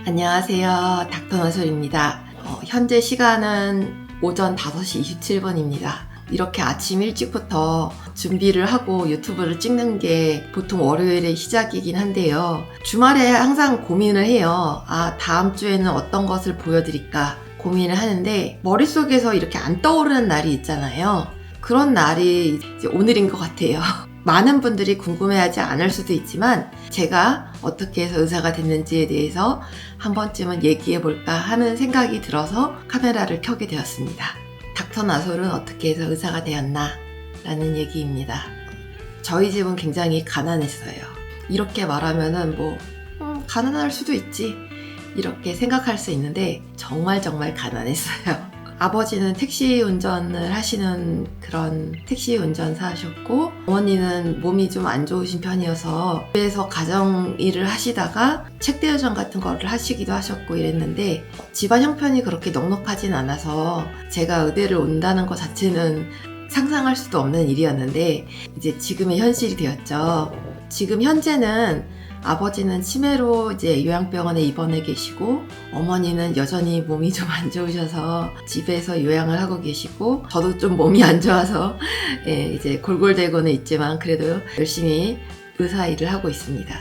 안녕하세요. 닥터너솔입니다. 현재 시간은 오전 5시 27분입니다. 이렇게 아침 일찍부터 준비를 하고 유튜브를 찍는 게 보통 월요일의 시작이긴 한데요. 주말에 항상 고민을 해요. 다음 주에는 어떤 것을 보여드릴까 고민을 하는데 머릿속에서 이렇게 안 떠오르는 날이 있잖아요. 그런 날이 이제 오늘인 것 같아요. 많은 분들이 궁금해하지 않을 수도 있지만 제가 어떻게 해서 의사가 됐는지에 대해서 한 번쯤은 얘기해볼까 하는 생각이 들어서 카메라를 켜게 되었습니다. 닥터 나솔은 어떻게 해서 의사가 되었나? 라는 얘기입니다. 저희 집은 굉장히 가난했어요. 이렇게 말하면은 가난할 수도 있지 이렇게 생각할 수 있는데 정말 가난했어요. 아버지는 택시 운전을 하시는 그런 택시 운전사셨고 어머니는 몸이 좀 안 좋으신 편이어서 집에서 가정 일을 하시다가 책 대여점 같은 거를 하시기도 하셨고 이랬는데 집안 형편이 그렇게 넉넉하진 않아서 제가 의대를 온다는 것 자체는 상상할 수도 없는 일이었는데 이제 지금의 현실이 되었죠. 지금 현재는 아버지는 치매로 이제 요양병원에 입원해 계시고 어머니는 여전히 몸이 좀 안 좋으셔서 집에서 요양을 하고 계시고 저도 좀 몸이 안 좋아서 이제 골골대고는 있지만 그래도 열심히 의사 일을 하고 있습니다.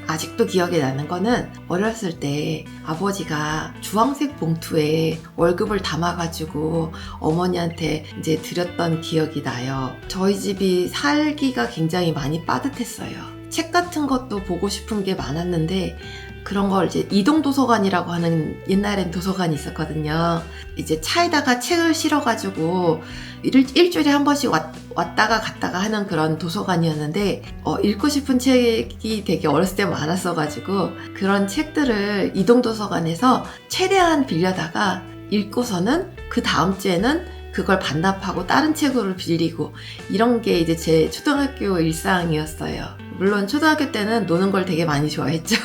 아직도 기억에 나는 거는 어렸을 때 아버지가 주황색 봉투에 월급을 담아가지고 어머니한테 이제 드렸던 기억이 나요. 저희 집이 살기가 굉장히 많이 빠듯했어요. 책 같은 것도 보고 싶은 게 많았는데 그런 걸 이제 이동도서관이라고 하는 옛날엔 도서관이 있었거든요. 이제 차에다가 책을 실어가지고 일주일에 한 번씩 왔다가 갔다가 하는 그런 도서관이었는데 읽고 싶은 책이 되게 어렸을 때 많았어가지고 그런 책들을 이동도서관에서 최대한 빌려다가 읽고서는 그 다음 주에는 그걸 반납하고 다른 책으로 빌리고 이런 게 이제 제 초등학교 일상이었어요. 물론 초등학교 때는 노는 걸 되게 많이 좋아했죠.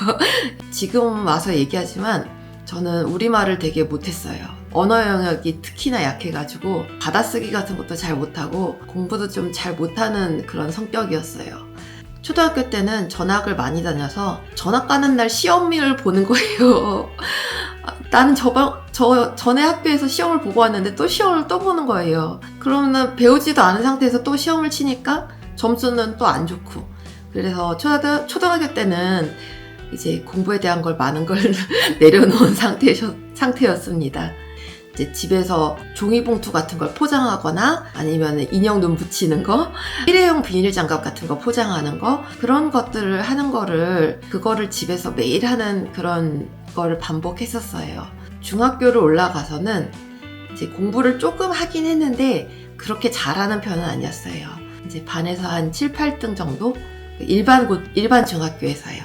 지금 와서 얘기하지만 저는 우리말을 되게 못했어요. 언어 영역이 특히나 약해가지고 받아쓰기 같은 것도 잘 못하고 공부도 좀 잘 못하는 그런 성격이었어요. 초등학교 때는 전학을 많이 다녀서 전학 가는 날 시험을 보는 거예요. 나는 전에 학교에서 시험을 보고 왔는데 또 시험을 또 보는 거예요. 그러면 배우지도 않은 상태에서 또 시험을 치니까 점수는 또 안 좋고. 그래서 초등학교 때는 이제 공부에 대한 걸 많은 걸 내려놓은 상태였습니다. 이제 집에서 종이봉투 같은 걸 포장하거나 아니면 인형 눈 붙이는 거, 일회용 비닐 장갑 같은 거 포장하는 거, 그런 것들을 하는 그거를 집에서 매일 하는 그런 거를 반복했었어요. 중학교를 올라가서는 이제 공부를 조금 하긴 했는데 그렇게 잘하는 편은 아니었어요. 이제 반에서 한 7, 8등 정도? 일반 중학교에서요.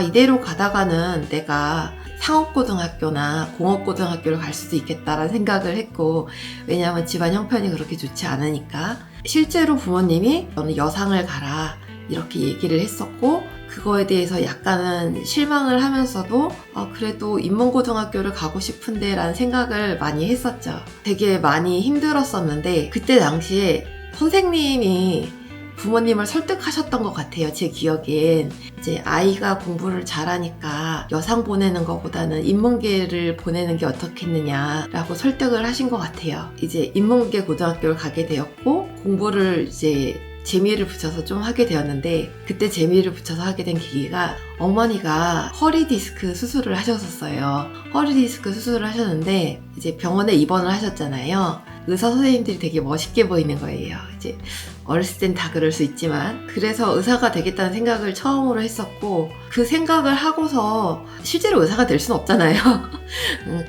이대로 가다가는 내가 상업고등학교나 공업고등학교를 갈 수도 있겠다라는 생각을 했고 왜냐하면 집안 형편이 그렇게 좋지 않으니까 실제로 부모님이 너는 여상을 가라 이렇게 얘기를 했었고 그거에 대해서 약간은 실망을 하면서도 그래도 인문고등학교를 가고 싶은데 라는 생각을 많이 했었죠. 되게 많이 힘들었었는데 그때 당시에 선생님이 부모님을 설득하셨던 것 같아요. 제 기억엔 이제 아이가 공부를 잘하니까 여상 보내는 것보다는 인문계를 보내는 게 어떻겠느냐라고 설득을 하신 것 같아요. 이제 인문계 고등학교를 가게 되었고 공부를 이제 재미를 붙여서 좀 하게 되었는데 그때 재미를 붙여서 하게 된 계기가 어머니가 허리 디스크 수술을 하셨었어요. 허리 디스크 수술을 하셨는데 이제 병원에 입원을 하셨잖아요. 의사 선생님들이 되게 멋있게 보이는 거예요. 이제 어렸을 땐 다 그럴 수 있지만 그래서 의사가 되겠다는 생각을 처음으로 했었고 그 생각을 하고서 실제로 의사가 될 수는 없잖아요.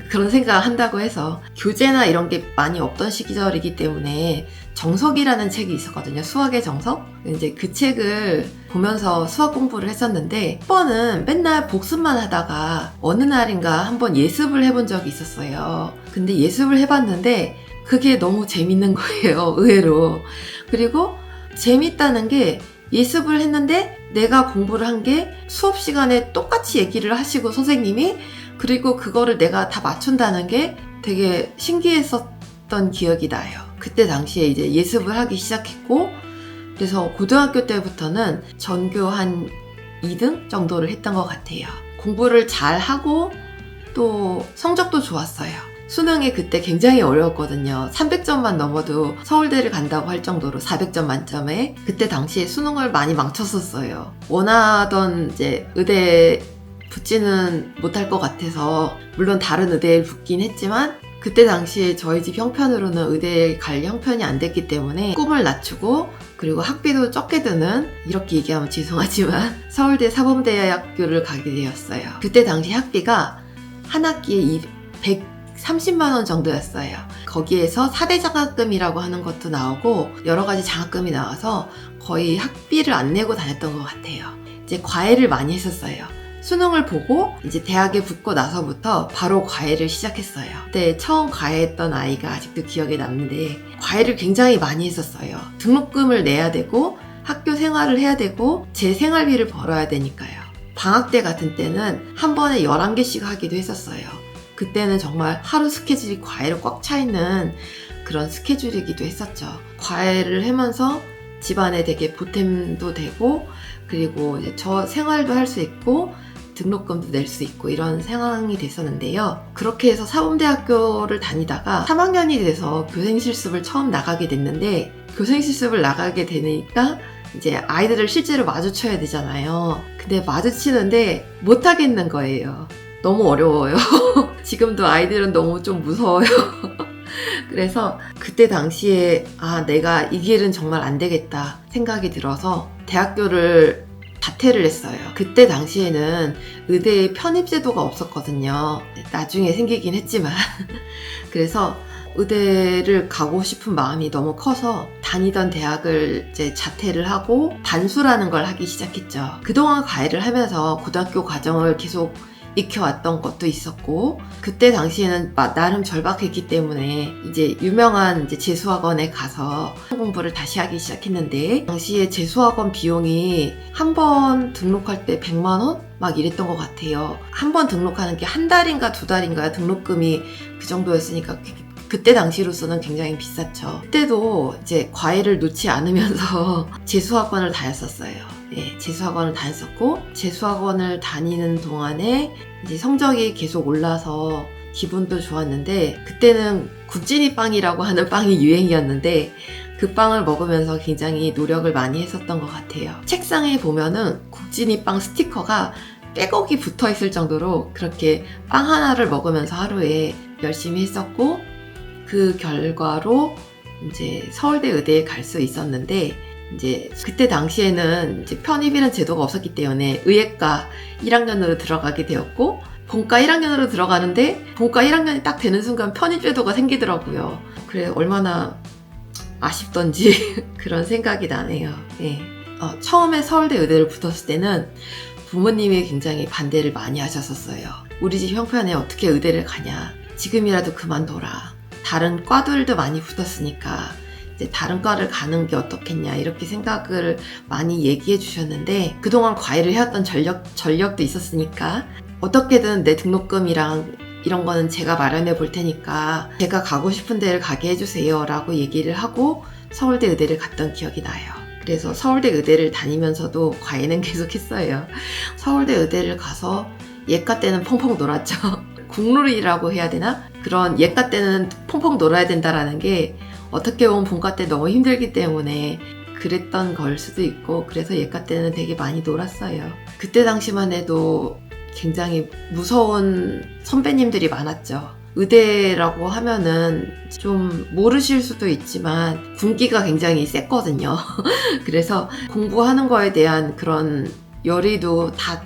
그런 생각을 한다고 해서 교재나 이런 게 많이 없던 시절이기 때문에 정석이라는 책이 있었거든요. 수학의 정석? 이제 그 책을 보면서 수학 공부를 했었는데 한 번은 맨날 복습만 하다가 어느 날인가 한번 예습을 해본 적이 있었어요. 근데 예습을 해봤는데 그게 너무 재밌는 거예요. 의외로. 그리고 재밌다는 게 예습을 했는데 내가 공부를 한 게 수업 시간에 똑같이 얘기를 하시고 선생님이 그리고 그거를 내가 다 맞춘다는 게 되게 신기했었던 기억이 나요. 그때 당시에 이제 예습을 하기 시작했고 그래서 고등학교 때부터는 전교 한 2등 정도를 했던 것 같아요. 공부를 잘 하고 또 성적도 좋았어요. 수능이 그때 굉장히 어려웠거든요. 300점만 넘어도 서울대를 간다고 할 정도로 400점 만점에 그때 당시에 수능을 많이 망쳤었어요. 원하던 이제 의대 붙지는 못할 것 같아서 물론 다른 의대에 붙긴 했지만 그때 당시에 저희 집 형편으로는 의대에 갈 형편이 안 됐기 때문에 꿈을 낮추고 그리고 학비도 적게 드는 이렇게 얘기하면 죄송하지만 서울대 사범대학교를 가게 되었어요. 그때 당시 학비가 한 학기에 130만 원 정도였어요. 거기에서 4대 장학금이라고 하는 것도 나오고 여러 가지 장학금이 나와서 거의 학비를 안 내고 다녔던 것 같아요. 이제 과외를 많이 했었어요. 수능을 보고 이제 대학에 붙고 나서부터 바로 과외를 시작했어요. 그때 처음 과외했던 아이가 아직도 기억에 남는데 과외를 굉장히 많이 했었어요. 등록금을 내야 되고 학교 생활을 해야 되고 제 생활비를 벌어야 되니까요. 방학 때 같은 때는 한 번에 11개씩 하기도 했었어요. 그때는 정말 하루 스케줄이 과외로 꽉 차 있는 그런 스케줄이기도 했었죠. 과외를 하면서 집안에 되게 보탬도 되고 그리고 이제 저 생활도 할 수 있고 등록금도 낼 수 있고 이런 상황이 됐었는데요. 그렇게 해서 사범대학교를 다니다가 3학년이 돼서 교생실습을 처음 나가게 됐는데 교생실습을 나가게 되니까 이제 아이들을 실제로 마주쳐야 되잖아요. 근데 마주치는데 못하겠는 거예요. 너무 어려워요. 지금도 아이들은 너무 좀 무서워요. 그래서 그때 당시에 내가 이 길은 정말 안 되겠다 생각이 들어서 대학교를 자퇴를 했어요. 그때 당시에는 의대에 편입제도가 없었거든요. 나중에 생기긴 했지만 그래서 의대를 가고 싶은 마음이 너무 커서 다니던 대학을 이제 자퇴를 하고 반수라는 걸 하기 시작했죠. 그동안 과외를 하면서 고등학교 과정을 계속 익혀왔던 것도 있었고 그때 당시에는 나름 절박했기 때문에 이제 유명한 이제 재수학원에 가서 공부를 다시 하기 시작했는데 당시에 재수학원 비용이 한 번 등록할 때 100만 원? 막 이랬던 것 같아요. 한 번 등록하는 게 한 달인가 두 달인가 등록금이 그 정도였으니까 그때 당시로서는 굉장히 비쌌죠. 그때도 이제 과외를 놓지 않으면서 재수학원을 다녔었어요. 네, 재수학원을 다녔었고 재수학원을 다니는 동안에 이제 성적이 계속 올라서 기분도 좋았는데 그때는 국진이 빵이라고 하는 빵이 유행이었는데 그 빵을 먹으면서 굉장히 노력을 많이 했었던 것 같아요. 책상에 보면은 국진이 빵 스티커가 빼곡이 붙어 있을 정도로 그렇게 빵 하나를 먹으면서 하루에 열심히 했었고 그 결과로 이제 서울대 의대에 갈 수 있었는데 이제 그때 당시에는 이제 편입이라는 제도가 없었기 때문에 의예과 1학년으로 들어가게 되었고 본과 1학년으로 들어가는데 본과 1학년이 딱 되는 순간 편입 제도가 생기더라고요. 그래 얼마나 아쉽던지 그런 생각이 나네요. 네. 처음에 서울대 의대를 붙었을 때는 부모님이 굉장히 반대를 많이 하셨었어요. 우리 집 형편에 어떻게 의대를 가냐. 지금이라도 그만둬라. 다른 과들도 많이 붙었으니까 이제 다른 과를 가는 게 어떻겠냐 이렇게 생각을 많이 얘기해 주셨는데 그동안 과외를 해왔던 전력도 있었으니까 어떻게든 내 등록금이랑 이런 거는 제가 마련해 볼 테니까 제가 가고 싶은 데를 가게 해주세요 라고 얘기를 하고 서울대 의대를 갔던 기억이 나요. 그래서 서울대 의대를 다니면서도 과외는 계속 했어요. 서울대 의대를 가서 예과 때는 펑펑 놀았죠. 국룰이라고 해야 되나? 그런 예과 때는 펑펑 놀아야 된다라는 게 어떻게 보면 본과 때 너무 힘들기 때문에 그랬던 걸 수도 있고 그래서 예과 때는 되게 많이 놀았어요. 그때 당시만 해도 굉장히 무서운 선배님들이 많았죠. 의대라고 하면은 좀 모르실 수도 있지만 군기가 굉장히 셌거든요. 그래서 공부하는 거에 대한 그런 열의도 다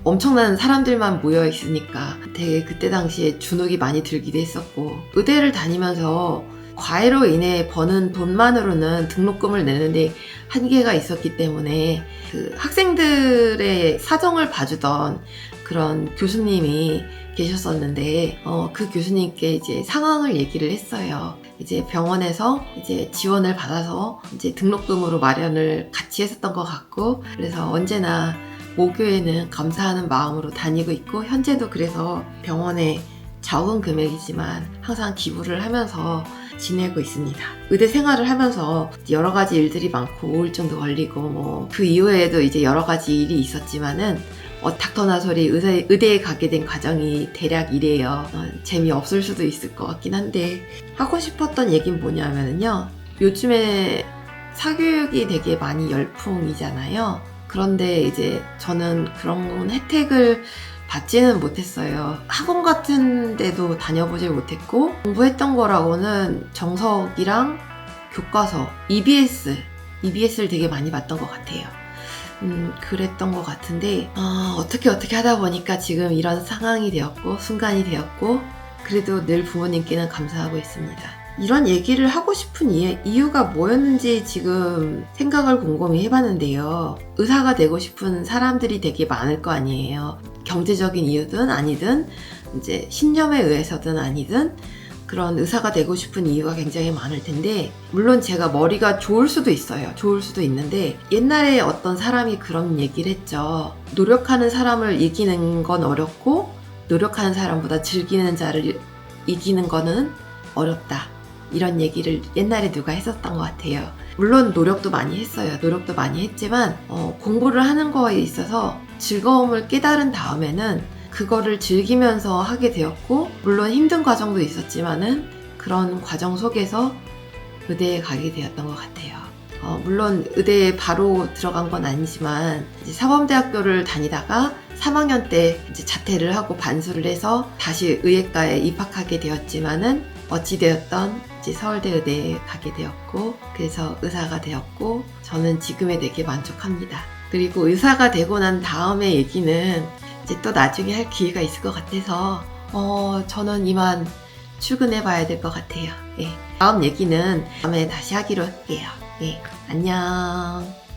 엄청난 사람들만 모여 있으니까 되게 그때 당시에 주눅이 많이 들기도 했었고 의대를 다니면서 과외로 인해 버는 돈만으로는 등록금을 내는데 한계가 있었기 때문에 그 학생들의 사정을 봐주던 그런 교수님이 계셨었는데 그 교수님께 이제 상황을 얘기를 했어요. 이제 병원에서 이제 지원을 받아서 이제 등록금으로 마련을 같이 했었던 것 같고 그래서 언제나 모교에는 감사하는 마음으로 다니고 있고 현재도 그래서 병원에 적은 금액이지만 항상 기부를 하면서 지내고 있습니다. 의대 생활을 하면서 여러 가지 일들이 많고 우울증도 걸리고 뭐 그 이후에도 이제 여러 가지 일이 있었지만은 닥터나솔이 의대에 가게 된 과정이 대략 이래요. 재미없을 수도 있을 것 같긴 한데 하고 싶었던 얘기는 뭐냐면요. 요즘에 사교육이 되게 많이 열풍이잖아요. 그런데 이제 저는 그런 혜택을 받지는 못했어요. 학원 같은 데도 다녀보질 못했고 공부했던 거라고는 정석이랑 교과서, EBS를 되게 많이 봤던 것 같아요. 그랬던 것 같은데 어떻게 하다 보니까 지금 이런 상황이 되었고 순간이 되었고 그래도 늘 부모님께는 감사하고 있습니다. 이런 얘기를 하고 싶은 이유가 뭐였는지 지금 생각을 곰곰이 해봤는데요. 의사가 되고 싶은 사람들이 되게 많을 거 아니에요. 경제적인 이유든 아니든 이제 신념에 의해서든 아니든 그런 의사가 되고 싶은 이유가 굉장히 많을 텐데 물론 제가 머리가 좋을 수도 있어요. 좋을 수도 있는데 옛날에 어떤 사람이 그런 얘기를 했죠. 노력하는 사람을 이기는 건 어렵고 노력하는 사람보다 즐기는 자를 이기는 거는 어렵다. 이런 얘기를 옛날에 누가 했었던 것 같아요. 물론 노력도 많이 했어요. 노력도 많이 했지만 공부를 하는 거에 있어서 즐거움을 깨달은 다음에는 그거를 즐기면서 하게 되었고 물론 힘든 과정도 있었지만은 그런 과정 속에서 의대에 가게 되었던 것 같아요. 물론 의대에 바로 들어간 건 아니지만 이제 사범대학교를 다니다가 3학년 때 이제 자퇴를 하고 반수를 해서 다시 의예과에 입학하게 되었지만은 어찌되었던 이제 서울대 의대에 가게 되었고 그래서 의사가 되었고 저는 지금에 되게 만족합니다. 그리고 의사가 되고 난 다음의 얘기는 이제 또 나중에 할 기회가 있을 것 같아서 저는 이만 출근해 봐야 될 것 같아요. 예. 다음 얘기는 다음에 다시 하기로 할게요. 예. 안녕.